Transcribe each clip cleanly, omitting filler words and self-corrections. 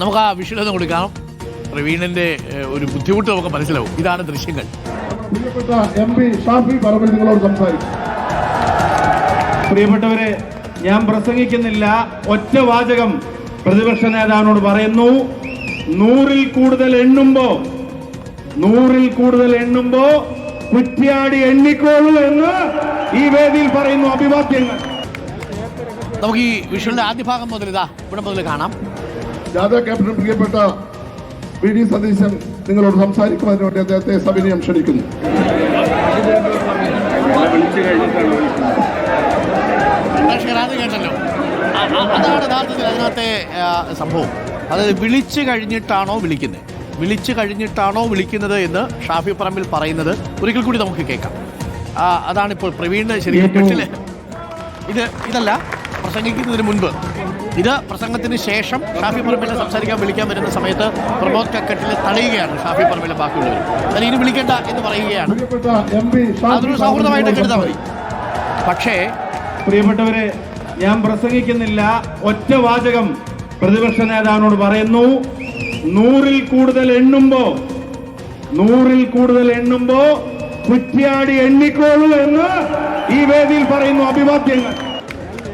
നമുക്ക് ആ വിഷയം കൊടുക്കാം. പ്രവീണിന്റെ ഒരു ബുദ്ധിമുട്ട് നമുക്ക് മനസ്സിലാവും. ഇതാണ് ദൃശ്യങ്ങൾ. പ്രിയപ്പെട്ട MP ഷാഫി പറമ്പിൽ നിങ്ങളോട് സംസാരിക്കും. പ്രിയപ്പെട്ടവരെ, ഞാൻ പ്രസംഗിക്കുന്നില്ല. ഒറ്റ വാചകം പ്രതിപക്ഷ നേതാവിനോട് പറയുന്നു. 100-ൽ കൂടുതൽ എണ്ണുമ്പോ കുറ്റ്യാടി എണ്ണിക്കോളൂ എന്ന് ഈ വേദിയിൽ പറയുന്നു. അഭിവാദ്യങ്ങൾ. നമുക്ക് ഈ വിഷുവിന്റെ ആദ്യ ഭാഗം മുതൽ ഇവിടെ മുതൽ കാണാം. ജാഥ ക്യാപ്റ്റൻ പ്രിയപ്പെട്ട VD സതീശൻ നിങ്ങളോട് സംസാരിക്കുന്നതിന് വേണ്ടി അദ്ദേഹത്തെ സവിനയം ക്ഷണിക്കുന്നു. കേട്ടല്ലോ, അതാണ് യഥാർത്ഥത്തിൽ അതിനകത്തെ സംഭവം. അതായത് വിളിച്ചു കഴിഞ്ഞിട്ടാണോ വിളിക്കുന്നത് എന്ന് ഷാഫി പറമ്പിൽ പറയുന്നത് ഒരിക്കൽ കൂടി നമുക്ക് കേൾക്കാം. അതാണിപ്പോൾ പ്രവീണിന്റെ ശരിക്കും ഇതല്ല പ്രസംഗിക്കുന്നതിന് മുൻപ്, ഇത് പ്രസംഗത്തിന് ശേഷം ഷാഫി പറമ്പിലെ സംസാരിക്കാൻ വിളിക്കാൻ വരുന്ന സമയത്ത് പ്രമോദ് കക്കട്ടിൽ തടയുകയാണ് ഷാഫി പറമ്പിലെ ബാക്കിയുള്ളവർ. അത് ഇനി വിളിക്കേണ്ട എന്ന് പറയുകയാണ്. അതൊരു സൗഹൃദമായിട്ട് കരുതാൻ മതി. പക്ഷേ പ്രിയപ്പെട്ടവരെ, ഞാൻ പ്രസംഗിക്കുന്നില്ല. ഒറ്റ വാചകം പ്രതിപക്ഷ നേതാവിനോട് പറയുന്നു. 100-ൽ കൂടുതൽ എണ്ണുമ്പോ കുറ്റ്യാടി എണ്ണിക്കോളൂ എന്ന് ഈ വേദിയിൽ പറയുന്നു. അഭിവാദ്യങ്ങൾ.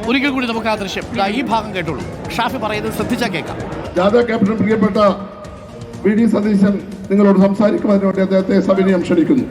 ഒരിക്കൽ കൂടി നമുക്ക് ആ ദൃശ്യം ഈ ഭാഗം കേട്ടോളൂ. ഷാഫി പറയുന്നത് ശ്രദ്ധിച്ചാൽ കേൾക്കാം. ജാഥ ക്യാപ്റ്റൻ പ്രിയപ്പെട്ട VD സതീശൻ നിങ്ങളോട് സംസാരിക്കുന്നതിന് വേണ്ടി അദ്ദേഹത്തെ സവിനയം ക്ഷണിക്കുന്നു.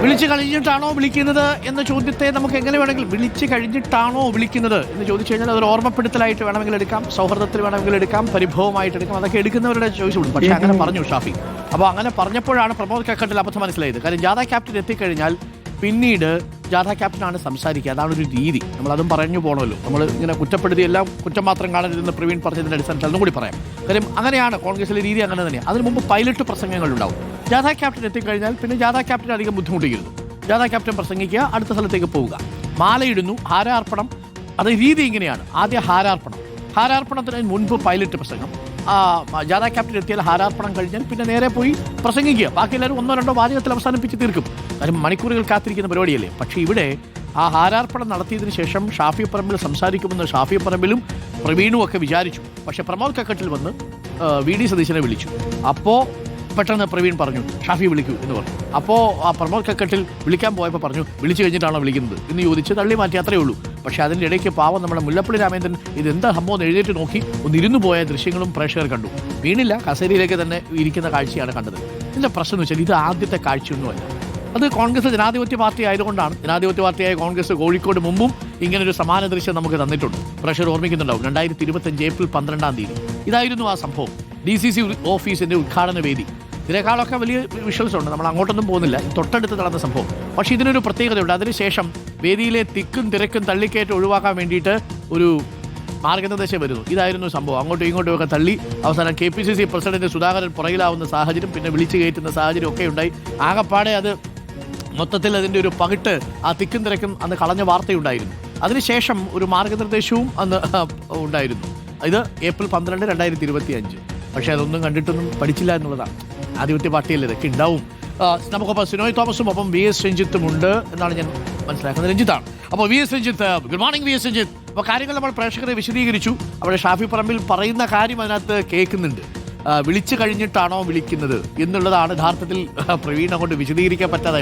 വിളിച്ചു കഴിഞ്ഞിട്ടാണോ വിളിക്കുന്നത് എന്ന ചോദ്യത്തെ നമുക്ക് എങ്ങനെ വേണമെങ്കിലും വിളിച്ചു കഴിഞ്ഞിട്ടാണോ വിളിക്കുന്നത് എന്ന് ചോദിച്ചു കഴിഞ്ഞാൽ അതൊരു ഓർമ്മപ്പെടുത്തലായിട്ട് വേണമെങ്കിൽ എടുക്കാം, സൗഹൃദത്തിൽ വേണമെങ്കിൽ എടുക്കാം, പരിഭവമായിട്ട് എടുക്കാം. അതൊക്കെ എടുക്കുന്നവരുടെ ചോയ്സുണ്ട്. പക്ഷേ അങ്ങനെ പറഞ്ഞു ഷാഫി. അപ്പോൾ അങ്ങനെ പറഞ്ഞപ്പോഴാണ് പ്രമോദ് കക്കട്ടിൽ അബദ്ധം മനസ്സിലായത്. കാര്യം ജാഥ ക്യാപ്റ്റൻ എത്തിക്കഴിഞ്ഞാൽ പിന്നീട് ജാഥ ക്യാപ്റ്റനാണ് സംസാരിക്കുക. അതാണ് ഒരു രീതി. നമ്മളതും പറഞ്ഞു പോകണമല്ലോ. നമ്മൾ ഇങ്ങനെ കുറ്റപ്പെടുത്തി എല്ലാം കുറ്റം മാത്രം കാണരുതെന്ന് പ്രവീൺ പറഞ്ഞതിൻ്റെ അടിസ്ഥാനത്തിൽ അതും കൂടി പറയാം. കാര്യം അങ്ങനെയാണ് കോൺഗ്രസിലെ രീതി, അങ്ങനെ തന്നെയാണ്. അതിന് മുമ്പ് പൈലറ്റ് പ്രസംഗങ്ങളുണ്ടാവും. ജാഥ ക്യാപ്റ്റൻ എത്തിക്കഴിഞ്ഞാൽ പിന്നെ ജാഥ ക്യാപ്റ്റൻ അധികം ബുദ്ധിമുട്ടിയിരുന്നു. ജാഥ ക്യാപ്റ്റൻ പ്രസംഗിക്കുക, അടുത്ത സ്ഥലത്തേക്ക് പോവുക, മാലയിടുന്നു, ഹാരാർപ്പണം. അത് രീതി ഇങ്ങനെയാണ്. ആദ്യം ഹാരാർപ്പണത്തിന് മുൻപ് പൈലറ്റ് പ്രസംഗം. ജാഥ ക്യാപ്റ്റൻ എത്തിയാൽ ഹാരാർപ്പണം കഴിഞ്ഞാൽ പിന്നെ നേരെ പോയി പ്രസംഗിക്കുക. ബാക്കി എല്ലാവരും 1-2 വാചകത്തിൽ അവസാനിപ്പിച്ച് തീർക്കും. കാര്യം മണിക്കൂറുകൾ കാത്തിരിക്കുന്ന പരിപാടിയല്ലേ. പക്ഷേ ഇവിടെ ആ ഹാരാർപ്പണം നടത്തിയതിനു ശേഷം ഷാഫി പറമ്പിൽ സംസാരിക്കുമെന്ന് ഷാഫി പറമ്പിലും പ്രവീണും ഒക്കെ വിചാരിച്ചു. പക്ഷേ പ്രമോദ് കക്കട്ടിൽ വന്ന് VD സതീശനെ വിളിച്ചു. അപ്പോൾ പെട്ടെന്ന് പ്രവീൺ പറഞ്ഞു ഷാഫി വിളിക്കൂ എന്ന് പറഞ്ഞു. അപ്പോൾ ആ പ്രമോദ് കക്കട്ടിൽ വിളിക്കാൻ പോയപ്പോൾ പറഞ്ഞു വിളിച്ചു കഴിഞ്ഞിട്ടാണോ വിളിക്കുന്നത് എന്ന് ചോദിച്ച് തള്ളി മാറ്റി, അത്രയേ ഉള്ളൂ. പക്ഷേ അതിൻ്റെ ഇടയ്ക്ക് പാവം നമ്മുടെ മുല്ലപ്പള്ളി രാമേന്ദ്രൻ ഇതെന്താ സംഭവം എന്ന് എഴുതിയിട്ട് നോക്കി ഒന്ന് ഇരുന്നു പോയ ദൃശ്യങ്ങളും പ്രേക്ഷകർ കണ്ടു. വീണില്ല, കസേരയിലേക്ക് തന്നെ ഇരിക്കുന്ന കാഴ്ചയാണ് കണ്ടത്. ഇതിൻ്റെ പ്രശ്നം എന്ന് വെച്ചാൽ ഇത് ആദ്യത്തെ കാഴ്ചയൊന്നുമല്ല. അത് കോൺഗ്രസ് ജനാധിപത്യ പാർട്ടി ആയതുകൊണ്ടാണ്. ജനാധിപത്യ പാർട്ടിയായ കോൺഗ്രസ് കോഴിക്കോട് മുമ്പും ഇങ്ങനൊരു സമാന ദൃശ്യം നമുക്ക് തന്നിട്ടുണ്ട്. പ്രേക്ഷകർ ഓർമ്മിക്കുന്നുണ്ടാവും. 2025 ഏപ്രിൽ 12 ഇതായിരുന്നു ആ സംഭവം. DCC ഓഫീസിൻ്റെ ഉദ്ഘാടന വേദി. ഇതിനേക്കാളൊക്കെ വലിയ വിഷ്വൽസ് ഉണ്ട്. നമ്മൾ അങ്ങോട്ടൊന്നും പോകുന്നില്ല. തൊട്ടടുത്ത് നടന്ന സംഭവം. പക്ഷേ ഇതിനൊരു പ്രത്യേകതയുണ്ട്. അതിനുശേഷം വേദിയിലെ തിക്കും തിരക്കും തള്ളിക്കയറ്റം ഒഴിവാക്കാൻ വേണ്ടിയിട്ട് ഒരു മാർഗനിർദ്ദേശം വരുന്നു. ഇതായിരുന്നു സംഭവം. അങ്ങോട്ടും ഇങ്ങോട്ടും ഒക്കെ തള്ളി അവസാനം KPCC പ്രസിഡന്റ് സുധാകരൻ പുറകിലാവുന്ന സാഹചര്യം, പിന്നെ വിളിച്ചു കയറ്റുന്ന സാഹചര്യം ഒക്കെ ഉണ്ടായി. ആകപ്പാടെ അത് മൊത്തത്തിൽ അതിൻ്റെ ഒരു പകിട്ട് ആ തിക്കും തിരക്കും അന്ന് കളഞ്ഞ വാർത്തയുണ്ടായിരുന്നു. അതിനുശേഷം ഒരു മാർഗനിർദ്ദേശവും അന്ന് ഉണ്ടായിരുന്നു. ഇത് ഏപ്രിൽ 12, 2025. പക്ഷേ അതൊന്നും കണ്ടിട്ടൊന്നും പഠിച്ചില്ല എന്നുള്ളതാണ്. ആധിപത്യ പാർട്ടിയല്ലേ, ഇതൊക്കെ ഉണ്ടാവും. നമുക്കൊപ്പം സിനോയ് തോമസും ഒപ്പം VS രഞ്ജിത്തും ഉണ്ട് എന്നാണ് ഞാൻ മനസ്സിലാക്കുന്നത്. രഞ്ജിത്താണ്. അപ്പോൾ VS Ranjith, good morning VS Ranjith. അപ്പോൾ കാര്യങ്ങൾ നമ്മൾ പ്രേക്ഷകരെ വിശദീകരിച്ചു. അവിടെ ഷാഫി പറമ്പിൽ പറയുന്ന കാര്യം അതിനകത്ത് കേൾക്കുന്നുണ്ട്. വിളിച്ചു കഴിഞ്ഞിട്ടാണോ വിളിക്കുന്നത് എന്നുള്ളതാണ് യഥാർത്ഥത്തിൽ പ്രവീൺ കൊണ്ട് വിശദീകരിക്കാൻ പറ്റാതെ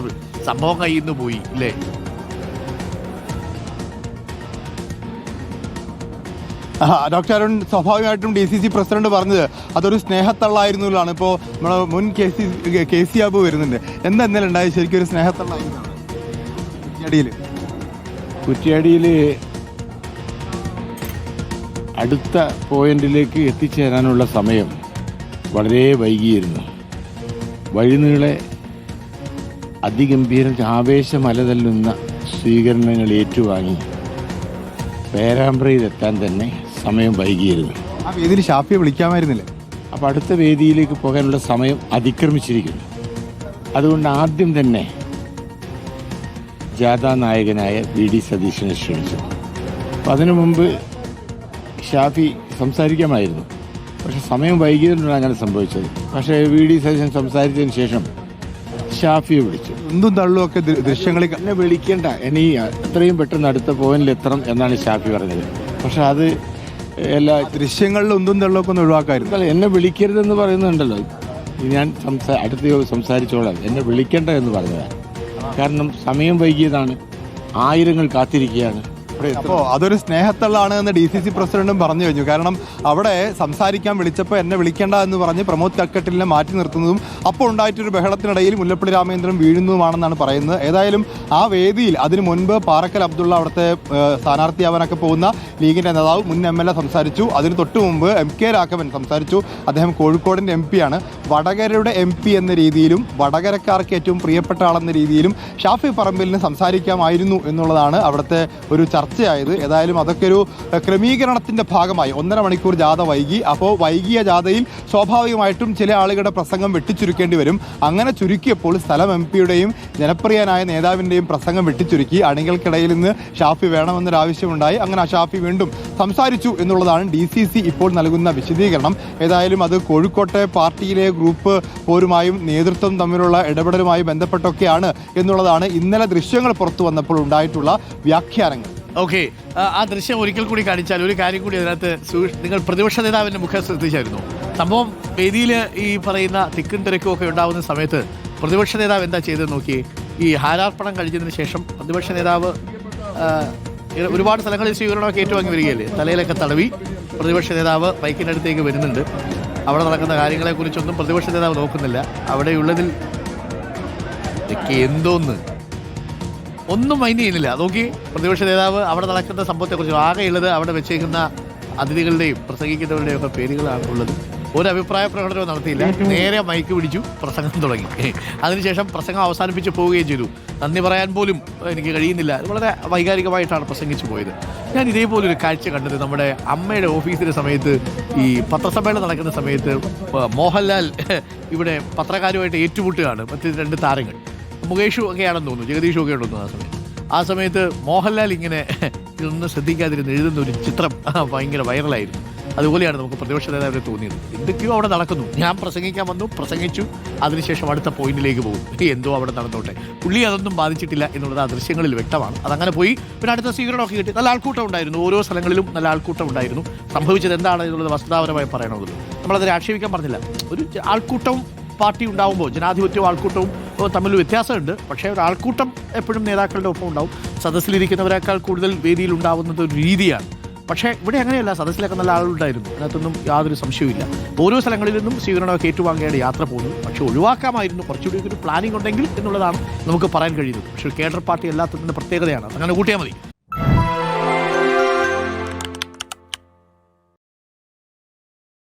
സംഭവം കയ്യിൽ നിന്ന് പോയി ഇല്ലേ? ഡോക്ടർ അരുൺ, സ്വാഭാവികമായിട്ടും DCC പ്രസിഡന്റ് പറഞ്ഞത് അതൊരു സ്നേഹത്തള്ളായിരുന്നല്ലോ. ഇപ്പോൾ നമ്മുടെ മുൻ KC ആബു വരുന്നുണ്ട്. എന്താ ഇന്നലെ ഉണ്ടായത്? ശരിക്കും ഒരു സ്നേഹത്തള്ളായിരുന്നു കുറ്റ്യാടിയിൽ അടുത്ത പോയിന്റിലേക്ക് എത്തിച്ചേരാനുള്ള സമയം വളരെ വൈകിയിരുന്നു. വഴിനീളെ അതിഗംഭീരം ആവേശമലതല്ലുന്ന സ്വീകരണങ്ങൾ ഏറ്റുവാങ്ങി പേരാമ്പ്രയിലെത്താൻ തന്നെ സമയം വൈകിയിരുന്നു. ആ വേദിയിൽ ഷാഫിയെ വിളിക്കാമായിരുന്നില്ലേ? അപ്പോൾ അടുത്ത വേദിയിലേക്ക് പോകാനുള്ള സമയം അതിക്രമിച്ചിരിക്കുന്നു. അതുകൊണ്ട് ആദ്യം തന്നെ ജാഥാ നായകനായ VD സതീശനെ ക്ഷണിച്ചു. അപ്പം അതിനു മുമ്പ് ഷാഫി സംസാരിക്കാമായിരുന്നു. പക്ഷെ സമയം വൈകിയതുകൊണ്ടാണ് അങ്ങനെ സംഭവിച്ചത്. പക്ഷേ VD സതീശൻ സംസാരിച്ചതിന് ശേഷം ഷാഫിയെ വിളിച്ചു. എന്തും തള്ളും ഒക്കെ ദൃശ്യങ്ങളിൽ എന്നെ വിളിക്കേണ്ട, ഇനി എത്രയും പെട്ടെന്ന് അടുത്ത പോയിന്റിൽ എത്തണം എന്നാണ് ഷാഫി പറഞ്ഞത്. പക്ഷെ അത് എല്ലാ ദൃശ്യങ്ങളിൽ ഒന്നും തള്ളും ഒക്കെ ഒന്ന് ഒഴിവാക്കായിരുന്നു. അല്ല, എന്നെ വിളിക്കരുതെന്ന് പറയുന്നുണ്ടല്ലോ. ഞാൻ അടുത്ത സംസാരിച്ചോളാം, എന്നെ വിളിക്കേണ്ട എന്ന് പറഞ്ഞതാണ്. കാരണം സമയം വൈകിയതാണ്, ആയിരങ്ങൾ കാത്തിരിക്കുകയാണ്. അപ്പോൾ അതൊരു സ്നേഹത്തള്ളാണ് എന്ന് DCC പ്രസിഡന്റും പറഞ്ഞു കഴിഞ്ഞു. കാരണം അവിടെ സംസാരിക്കാൻ വിളിച്ചപ്പോൾ എന്നെ വിളിക്കേണ്ട എന്ന് പറഞ്ഞ് പ്രമോദ് കൽക്കട്ടിലിനെ മാറ്റി നിർത്തുന്നതും അപ്പോൾ ഉണ്ടായിട്ടൊരു ബഹളത്തിനിടയിൽ മുല്ലപ്പള്ളി രാമചന്ദ്രൻ വീഴുന്നതുമാണെന്നാണ് പറയുന്നത്. ഏതായാലും ആ വേദിയിൽ അതിനു മുൻപ് പാറക്കൽ അബ്ദുള്ള അവിടുത്തെ സ്ഥാനാർത്ഥിയാവാനൊക്കെ പോകുന്ന ലീഗിൻ്റെ നേതാവ് മുൻ MLA സംസാരിച്ചു. അതിന് തൊട്ടു മുമ്പ് MK രാഘവൻ സംസാരിച്ചു. അദ്ദേഹം കോഴിക്കോടിൻ്റെ MP ആണ്. വടകരയുടെ MP എന്ന രീതിയിലും വടകരക്കാർക്ക് ഏറ്റവും പ്രിയപ്പെട്ട ആളെന്ന രീതിയിലും ഷാഫി പറമ്പിലിന് സംസാരിക്കാമായിരുന്നു എന്നുള്ളതാണ് അവിടുത്തെ ഒരു ചർച്ചയായത്. ഏതായാലും അതൊക്കെ ഒരു ക്രമീകരണത്തിന്റെ ഭാഗമായി 1.5 മണിക്കൂർ ജാഥ വൈകി. അപ്പോൾ വൈകിയ ജാഥയിൽ സ്വാഭാവികമായിട്ടും ചില ആളുകളുടെ പ്രസംഗം വെട്ടിച്ചുരുക്കേണ്ടി വരും. അങ്ങനെ ചുരുക്കിയപ്പോൾ സ്ഥലം MP-യുടെയും ജനപ്രിയനായ നേതാവിൻ്റെയും പ്രസംഗം വെട്ടിച്ചുരുക്കി. അണികൾക്കിടയിൽ നിന്ന് ഷാഫി വേണമെന്നൊരാവശ്യമുണ്ടായി. അങ്ങനെ ആ ഷാഫി വീണ്ടും സംസാരിച്ചു എന്നുള്ളതാണ് DCC ഇപ്പോൾ നൽകുന്ന വിശദീകരണം. ഏതായാലും അത് കോഴിക്കോട്ടെ പാർട്ടിയിലെ ഗ്രൂപ്പ് പോരുമായും നേതൃത്വം തമ്മിലുള്ള ഇടപെടലുമായി ബന്ധപ്പെട്ടൊക്കെയാണ് എന്നുള്ളതാണ് ഇന്നലെ ദൃശ്യങ്ങൾ പുറത്തു വന്നപ്പോൾ ഉണ്ടായിട്ടുള്ള വ്യാഖ്യാനങ്ങൾ. ഓക്കെ, ആ ദൃശ്യം ഒരിക്കൽ കൂടി കാണിച്ചാൽ ഒരു കാര്യം കൂടി അതിനകത്ത് നിങ്ങൾ പ്രതിപക്ഷ നേതാവിന്റെ മുഖം ശ്രദ്ധിച്ചായിരുന്നു. സംഭവം വേദിയിൽ ഈ പറയുന്ന തിക്കും തിരക്കും ഒക്കെ ഉണ്ടാകുന്ന സമയത്ത് പ്രതിപക്ഷ നേതാവ് എന്താ ചെയ്തത് നോക്കിയേ. ഈ ഹാരാർപ്പണം കഴിഞ്ഞതിന് ശേഷം പ്രതിപക്ഷ നേതാവ് ഒരുപാട് സ്ഥലങ്ങളിൽ സ്വീകരണമൊക്കെ ഏറ്റുവാങ്ങി വരികയല്ലേ. തലയിലൊക്കെ തടവി പ്രതിപക്ഷ നേതാവ് ബൈക്കിനടുത്തേക്ക് വരുന്നുണ്ട്. അവിടെ നടക്കുന്ന കാര്യങ്ങളെക്കുറിച്ചൊന്നും പ്രതിപക്ഷ നേതാവ് നോക്കുന്നില്ല. അവിടെയുള്ളതിൽ എന്തോന്ന് ഒന്നും മൈൻഡ് ചെയ്യുന്നില്ല. നോക്കി, പ്രതിപക്ഷ നേതാവ് അവിടെ നടക്കുന്ന സംഭവത്തെക്കുറിച്ച് ആകെയുള്ളത് അവിടെ വെച്ചേക്കുന്ന അതിഥികളുടെയും പ്രസംഗിക്കുന്നവരുടെയും ഒക്കെ പേരുകളാണ് ഉള്ളത്. ഒരു അഭിപ്രായ പ്രകടനവും നടത്തിയില്ല. നേരെ മൈക്ക് പിടിച്ചു, പ്രസംഗം തുടങ്ങി. അതിനുശേഷം പ്രസംഗം അവസാനിപ്പിച്ച് പോവുകയും ചെയ്തു. നന്ദി പറയാൻ പോലും എനിക്ക് കഴിയുന്നില്ല. വളരെ വൈകാരികമായിട്ടാണ് പ്രസംഗിച്ചു പോയത്. ഞാൻ ഇതേപോലൊരു കാഴ്ച കണ്ടത് നമ്മുടെ അമ്മയുടെ ഓഫീസിൻ്റെ സമയത്ത്, ഈ പത്രസമ്മേളനം നടക്കുന്ന സമയത്ത് മോഹൻലാൽ ഇവിടെ പത്രക്കാരുമായിട്ട് ഏറ്റുമുട്ടുകയാണ്. മറ്റ് 2 താരങ്ങൾ, മുകേഷും ഒക്കെയാണെന്ന് തോന്നുന്നു, ജഗദീഷും ഒക്കെ ഉണ്ടെന്ന്. ആ സമയത്ത് മോഹൻലാൽ ഇങ്ങനെ ഇതൊന്നും ശ്രദ്ധിക്കാതിരുന്ന് എഴുതുന്ന ഒരു ചിത്രം ഭയങ്കര വൈറലായിരുന്നു. അതുപോലെയാണ് നമുക്ക് പ്രതിപക്ഷ നേതാവിനെ തോന്നിയത്. എന്തൊക്കെയോ അവിടെ നടക്കുന്നു. ഞാൻ പ്രസംഗിക്കാൻ വന്നു, പ്രസംഗിച്ചു, അതിനുശേഷം അടുത്ത പോയിന്റിലേക്ക് പോകും. എന്തോ അവിടെ നടന്നോട്ടെ, പുള്ളി അതൊന്നും ബാധിച്ചിട്ടില്ല എന്നുള്ളത് ആ ദൃശ്യങ്ങളിൽ വ്യക്തമാണ്. അതങ്ങനെ പോയി. പിന്നെ അടുത്ത സ്വീകരണമൊക്കെ കിട്ടി. നല്ല ആൾക്കൂട്ടം ഉണ്ടായിരുന്നു. ഓരോ സ്ഥലങ്ങളിലും നല്ല ആൾക്കൂട്ടം ഉണ്ടായിരുന്നു. സംഭവിച്ചത് എന്താണ് എന്നുള്ളത് വസ്തുതാപരമായി പറയണമെന്നുള്ളൂ. നമ്മളതിനെ ആക്ഷേപിക്കാൻ പറഞ്ഞില്ല. ഒരു ആൾക്കൂട്ടവും പാർട്ടി ഉണ്ടാവുമ്പോൾ ജനാധിപത്യവും ആൾക്കൂട്ടവും തമ്മിൽ വ്യത്യാസമുണ്ട്. പക്ഷേ ഒരു ആൾക്കൂട്ടം എപ്പോഴും നേതാക്കളുടെ ഒപ്പം ഉണ്ടാവും. സദസ്സിലിരിക്കുന്നവരെക്കാൾ കൂടുതൽ വേദിയിൽ ഉണ്ടാവുന്നത് ഒരു രീതിയാണ്. പക്ഷേ ഇവിടെ അങ്ങനെയല്ല. സദസ്സിലൊക്കെ നല്ല ആളുണ്ടായിരുന്നു. അതിനകത്തൊന്നും യാതൊരു സംശയവുമില്ല. ഓരോ സ്ഥലങ്ങളിൽ നിന്നും സ്വീകരണമൊക്കെ ഏറ്റുവാങ്ങേണ്ട യാത്ര പോകുന്നു. പക്ഷേ ഒഴിവാക്കാമായിരുന്നു. കുറച്ചുകൂടി ഒരു പ്ലാനിംഗ് ഉണ്ടെങ്കിൽ എന്നുള്ളതാണ് നമുക്ക് പറയാൻ കഴിയുന്നത്. പക്ഷേ കേഡർ പാർട്ടി അല്ലാത്തതിൻ്റെ പ്രത്യേകതയാണ്. അങ്ങനെ കൂട്ടിയാൽ മതി.